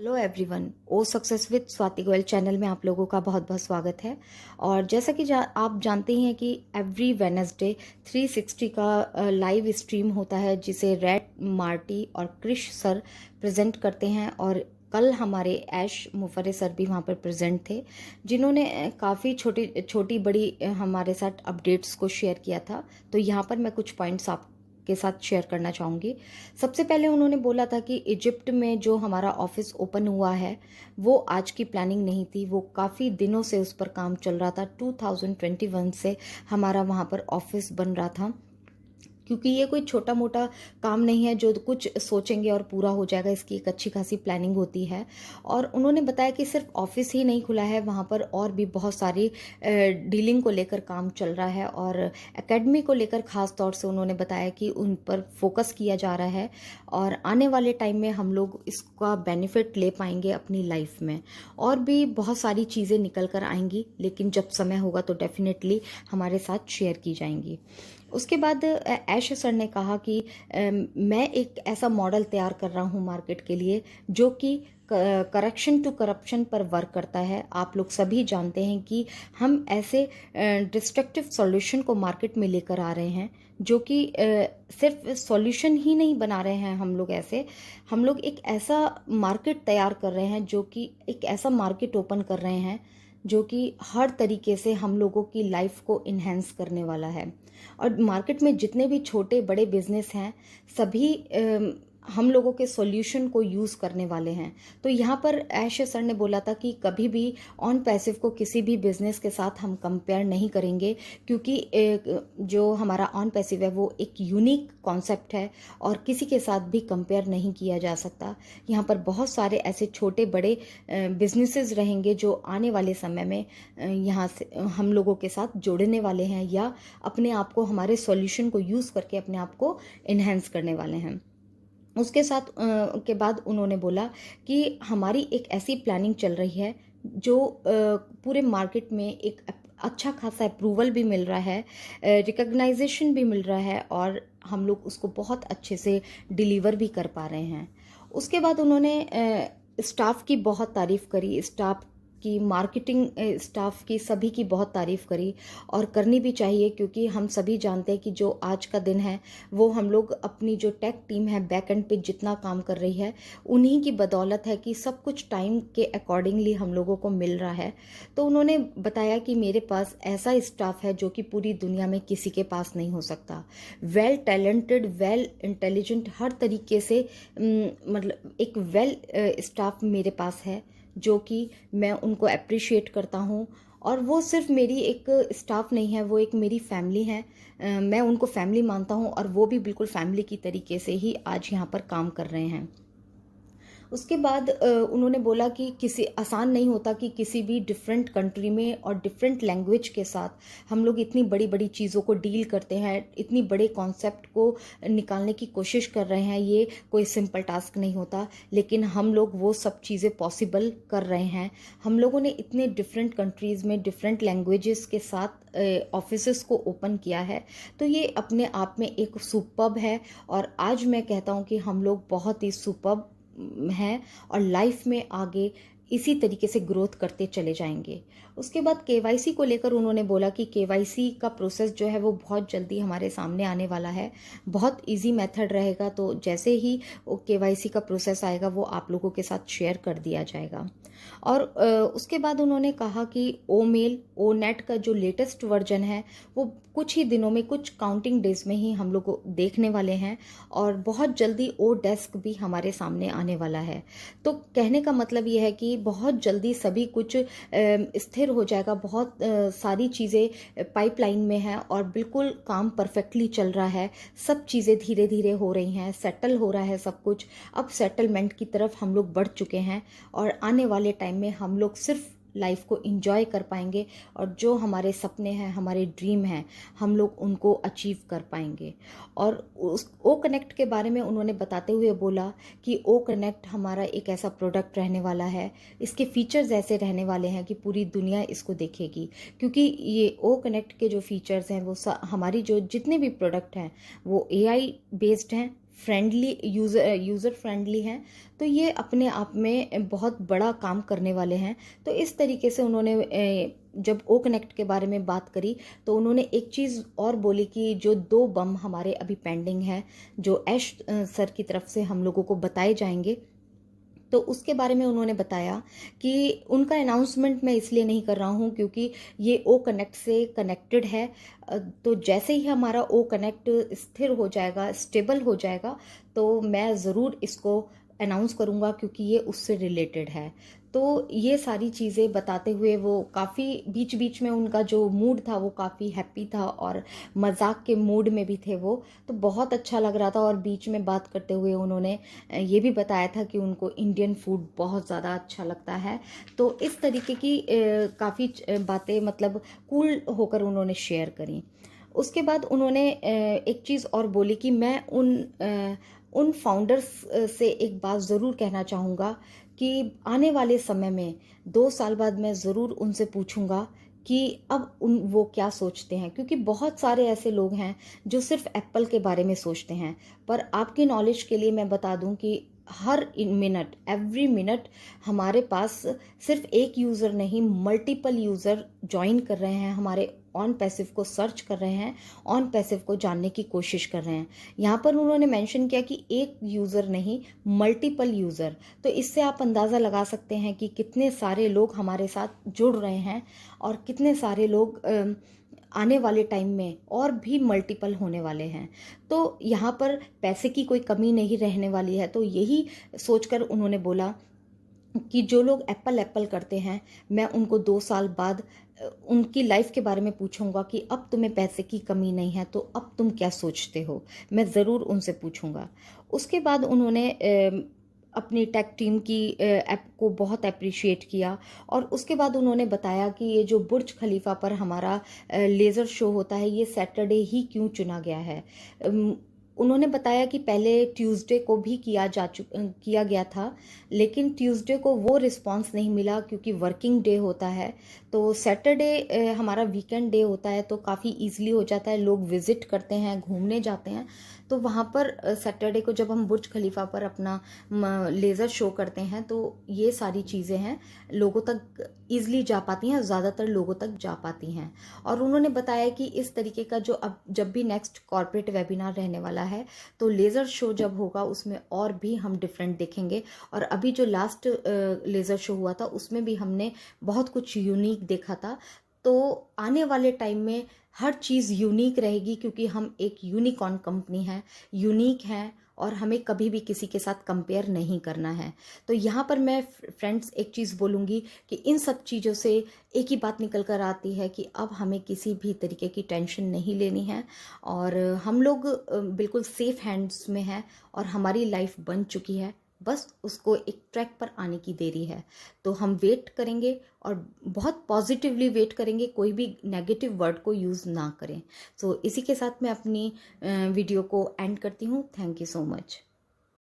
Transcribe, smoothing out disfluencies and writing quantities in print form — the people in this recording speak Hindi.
Hello everyone, o success with Swati Goyal channel में आप लोगों का बहुत बहुत स्वागत है। और जैसा कि आप जानते ही हैं कि एवरी वेडनेसडे 360 का लाइव स्ट्रीम होता है जिसे रेड मार्टी और क्रिश सर प्रेजेंट करते हैं। और कल हमारे ऐश मुफरे सर भी वहाँ पर प्रेजेंट थे, जिन्होंने काफ़ी छोटी छोटी बड़ी हमारे साथ अपडेट्स को शेयर किया था। तो यहाँ पर मैं कुछ पॉइंट्स आप के साथ शेयर करना चाहूँगी। सबसे पहले उन्होंने बोला था कि इजिप्ट में जो हमारा ऑफिस ओपन हुआ है वो आज की प्लानिंग नहीं थी, वो काफ़ी दिनों से उस पर काम चल रहा था। 2021 से हमारा वहाँ पर ऑफिस बन रहा था, क्योंकि ये कोई छोटा मोटा काम नहीं है जो कुछ सोचेंगे और पूरा हो जाएगा। इसकी एक अच्छी खासी प्लानिंग होती है। और उन्होंने बताया कि सिर्फ ऑफिस ही नहीं खुला है, वहाँ पर और भी बहुत सारी डीलिंग को लेकर काम चल रहा है। और एकेडमी को लेकर ख़ास तौर से उन्होंने बताया कि उन पर फोकस किया जा रहा है और आने वाले टाइम में हम लोग इसका बेनिफिट ले पाएंगे अपनी लाइफ में। और भी बहुत सारी चीज़ें निकल कर आएंगी, लेकिन जब समय होगा तो डेफिनेटली हमारे साथ शेयर की जाएंगी। उसके बाद ऐश सर ने कहा कि मैं एक ऐसा मॉडल तैयार कर रहा हूँ मार्केट के लिए जो कि करेक्शन टू करप्शन पर वर्क करता है। आप लोग सभी जानते हैं कि हम ऐसे डिस्ट्रक्टिव सॉल्यूशन को मार्केट में लेकर आ रहे हैं जो कि सिर्फ सॉल्यूशन ही नहीं बना रहे हैं। हम लोग एक ऐसा मार्केट तैयार कर रहे हैं, जो कि एक ऐसा मार्केट ओपन कर रहे हैं जो कि हर तरीके से हम लोगों की लाइफ को इन्हेंस करने वाला है। और मार्केट में जितने भी छोटे बड़े बिजनेस हैं, सभी हम लोगों के सॉल्यूशन को यूज़ करने वाले हैं। तो यहाँ पर ऐश सर ने बोला था कि कभी भी ऑन पैसिव को किसी भी बिजनेस के साथ हम कंपेयर नहीं करेंगे, क्योंकि जो हमारा ऑन पैसिव है वो एक यूनिक कॉन्सेप्ट है और किसी के साथ भी कंपेयर नहीं किया जा सकता। यहाँ पर बहुत सारे ऐसे छोटे बड़े बिजनेसेस रहेंगे जो आने वाले समय में यहाँ से हम लोगों के साथ जुड़ने वाले हैं या अपने आप को हमारे सॉल्यूशन को यूज़ करके अपने आप को इन्हेंस करने वाले हैं। उसके साथ के बाद उन्होंने बोला कि हमारी एक ऐसी प्लानिंग चल रही है जो पूरे मार्केट में एक अच्छा खासा अप्रूवल भी मिल रहा है, रिकग्नाइजेशन भी मिल रहा है और हम लोग उसको बहुत अच्छे से डिलीवर भी कर पा रहे हैं। उसके बाद उन्होंने स्टाफ की बहुत तारीफ़ करी, स्टाफ की मार्केटिंग स्टाफ की सभी की बहुत तारीफ़ करी और करनी भी चाहिए, क्योंकि हम सभी जानते हैं कि जो आज का दिन है वो हम लोग अपनी जो टेक टीम है बैक एंड पे जितना काम कर रही है उन्हीं की बदौलत है कि सब कुछ टाइम के अकॉर्डिंगली हम लोगों को मिल रहा है। तो उन्होंने बताया कि मेरे पास ऐसा स्टाफ है जो कि पूरी दुनिया में किसी के पास नहीं हो सकता। वेल टैलेंटेड, वेल इंटेलिजेंट, हर तरीके से मतलब एक वेल स्टाफ मेरे पास है जो कि मैं उनको अप्रिशिएट करता हूँ। और वो सिर्फ मेरी एक स्टाफ नहीं है, वो एक मेरी फैमिली है। मैं उनको फैमिली मानता हूँ और वो भी बिल्कुल फैमिली की तरीके से ही आज यहाँ पर काम कर रहे हैं। उसके बाद उन्होंने बोला कि किसी आसान नहीं होता कि किसी भी डिफरेंट कंट्री में और डिफरेंट लैंग्वेज के साथ हम लोग इतनी बड़ी बड़ी चीज़ों को डील करते हैं, इतनी बड़े कॉन्सेप्ट को निकालने की कोशिश कर रहे हैं। ये कोई सिंपल टास्क नहीं होता, लेकिन हम लोग वो सब चीज़ें पॉसिबल कर रहे हैं। हम लोगों ने इतने डिफरेंट कंट्रीज़ में डिफरेंट लैंग्वेजेस के साथ ऑफिसेस को ओपन किया है, तो ये अपने आप में एक सुपर्ब है। और आज मैं कहता हूँ कि हम लोग बहुत ही सुपर्ब हैं और लाइफ में आगे इसी तरीके से ग्रोथ करते चले जाएंगे। उसके बाद केवाईसी को लेकर उन्होंने बोला कि केवाईसी का प्रोसेस जो है वो बहुत जल्दी हमारे सामने आने वाला है, बहुत इजी मेथड रहेगा। तो जैसे ही केवाईसी का प्रोसेस आएगा वो आप लोगों के साथ शेयर कर दिया जाएगा। और उसके बाद उन्होंने कहा कि ओ मेल ओ नेट का जो लेटेस्ट वर्जन है वो कुछ ही दिनों में, कुछ काउंटिंग डेज में ही हम लोग देखने वाले हैं और बहुत जल्दी ओ डेस्क भी हमारे सामने आने वाला है। तो कहने का मतलब ये है कि बहुत जल्दी सभी कुछ स्थिर हो जाएगा। बहुत सारी चीज़ें पाइपलाइन में हैं और बिल्कुल काम परफेक्टली चल रहा है। सब चीज़ें धीरे धीरे हो रही हैं, सेटल हो रहा है सब कुछ। अब सेटलमेंट की तरफ हम लोग बढ़ चुके हैं और आने वाले टाइम में हम लोग सिर्फ लाइफ को एंजॉय कर पाएंगे और जो हमारे सपने हैं, हमारे ड्रीम हैं, हम लोग उनको अचीव कर पाएंगे। और उस ओ कनेक्ट के बारे में उन्होंने बताते हुए बोला कि ओ कनेक्ट हमारा एक ऐसा प्रोडक्ट रहने वाला है, इसके फीचर्स ऐसे रहने वाले हैं कि पूरी दुनिया इसको देखेगी। क्योंकि ये ओ कनेक्ट के जो फीचर्स हैं वो हमारी जो जितने भी प्रोडक्ट हैं वो एआई बेस्ड हैं, फ्रेंडली, यूज़र फ्रेंडली हैं, तो ये अपने आप में बहुत बड़ा काम करने वाले हैं। तो इस तरीके से उन्होंने जब ओ कनेक्ट के बारे में बात करी तो उन्होंने एक चीज़ और बोली कि जो 2 बम हमारे अभी पेंडिंग हैं, जो ऐश सर की तरफ से हम लोगों को बताए जाएंगे, तो उसके बारे में उन्होंने बताया कि उनका अनाउंसमेंट मैं इसलिए नहीं कर रहा हूँ क्योंकि ये ओ कनेक्ट से कनेक्टेड है। तो जैसे ही हमारा ओ कनेक्ट स्थिर हो जाएगा, स्टेबल हो जाएगा, तो मैं ज़रूर इसको अनाउंस करूँगा क्योंकि ये उससे रिलेटेड है। तो ये सारी चीज़ें बताते हुए वो काफ़ी बीच बीच में उनका जो मूड था वो काफ़ी हैप्पी था और मजाक के मूड में भी थे वो, तो बहुत अच्छा लग रहा था। और बीच में बात करते हुए उन्होंने ये भी बताया था कि उनको इंडियन फूड बहुत ज़्यादा अच्छा लगता है। तो इस तरीके की काफ़ी बातें मतलब कूल होकर उन्होंने शेयर करी। उसके बाद उन्होंने एक चीज़ और बोली कि मैं उन फाउंडर्स से एक बात ज़रूर कहना चाहूँगा कि आने वाले समय में 2 साल बाद मैं ज़रूर उनसे पूछूंगा कि अब वो क्या सोचते हैं, क्योंकि बहुत सारे ऐसे लोग हैं जो सिर्फ एप्पल के बारे में सोचते हैं। पर आपकी नॉलेज के लिए मैं बता दूं कि हर मिनट, एवरी मिनट हमारे पास सिर्फ एक यूज़र नहीं, मल्टीपल यूज़र ज्वाइन कर रहे हैं, हमारे ऑन पैसिव को सर्च कर रहे हैं, ऑन पैसिव को जानने की कोशिश कर रहे हैं। यहाँ पर उन्होंने मेंशन किया कि एक यूज़र नहीं, मल्टीपल यूज़र। तो इससे आप अंदाज़ा लगा सकते हैं कि कितने सारे लोग हमारे साथ जुड़ रहे हैं और कितने सारे लोग आने वाले टाइम में और भी मल्टीपल होने वाले हैं। तो यहाँ पर पैसे की कोई कमी नहीं रहने वाली है। तो यही सोचकर उन्होंने बोला कि जो लोग एप्पल एप्पल करते हैं, मैं उनको 2 साल बाद उनकी लाइफ के बारे में पूछूंगा कि अब तुम्हें पैसे की कमी नहीं है तो अब तुम क्या सोचते हो, मैं ज़रूर उनसे पूछूंगा। उसके बाद उन्होंने अपनी टेक टीम की ऐप को बहुत अप्रिशिएट किया और उसके बाद उन्होंने बताया कि ये जो बुर्ज खलीफा पर हमारा लेज़र शो होता है, ये सैटरडे ही क्यों चुना गया है। उन्होंने बताया कि पहले ट्यूसडे को भी किया गया था, लेकिन ट्यूसडे को वो रिस्पांस नहीं मिला क्योंकि वर्किंग डे होता है। तो सैटरडे हमारा वीकेंड डे होता है, तो काफ़ी इजीली हो जाता है, लोग विजिट करते हैं, घूमने जाते हैं। तो वहाँ पर सैटरडे को जब हम बुर्ज खलीफा पर अपना लेज़र शो करते हैं तो ये सारी चीज़ें हैं लोगों तक ईज़िली जा पाती हैं, ज़्यादातर लोगों तक जा पाती हैं। और उन्होंने बताया कि इस तरीके का जो अब जब भी नेक्स्ट कॉर्पोरेट वेबिनार रहने वाला है तो लेज़र शो जब होगा उसमें और भी हम डिफरेंट देखेंगे। और अभी जो लास्ट लेज़र शो हुआ था उसमें भी हमने बहुत कुछ यूनिक देखा था। तो आने वाले टाइम में हर चीज़ यूनिक रहेगी क्योंकि हम एक यूनिकॉर्न कंपनी है, यूनिक है और हमें कभी भी किसी के साथ कंपेयर नहीं करना है। तो यहाँ पर मैं फ्रेंड्स एक चीज़ बोलूँगी कि इन सब चीज़ों से एक ही बात निकल कर आती है कि अब हमें किसी भी तरीके की टेंशन नहीं लेनी है और हम लोग बिल्कुल सेफ हैंड्स में हैं और हमारी लाइफ बन चुकी है, बस उसको एक ट्रैक पर आने की देरी है। तो हम वेट करेंगे और बहुत पॉजिटिवली वेट करेंगे, कोई भी नेगेटिव वर्ड को यूज़ ना करें। सो इसी के साथ मैं अपनी वीडियो को एंड करती हूँ। Thank you so much.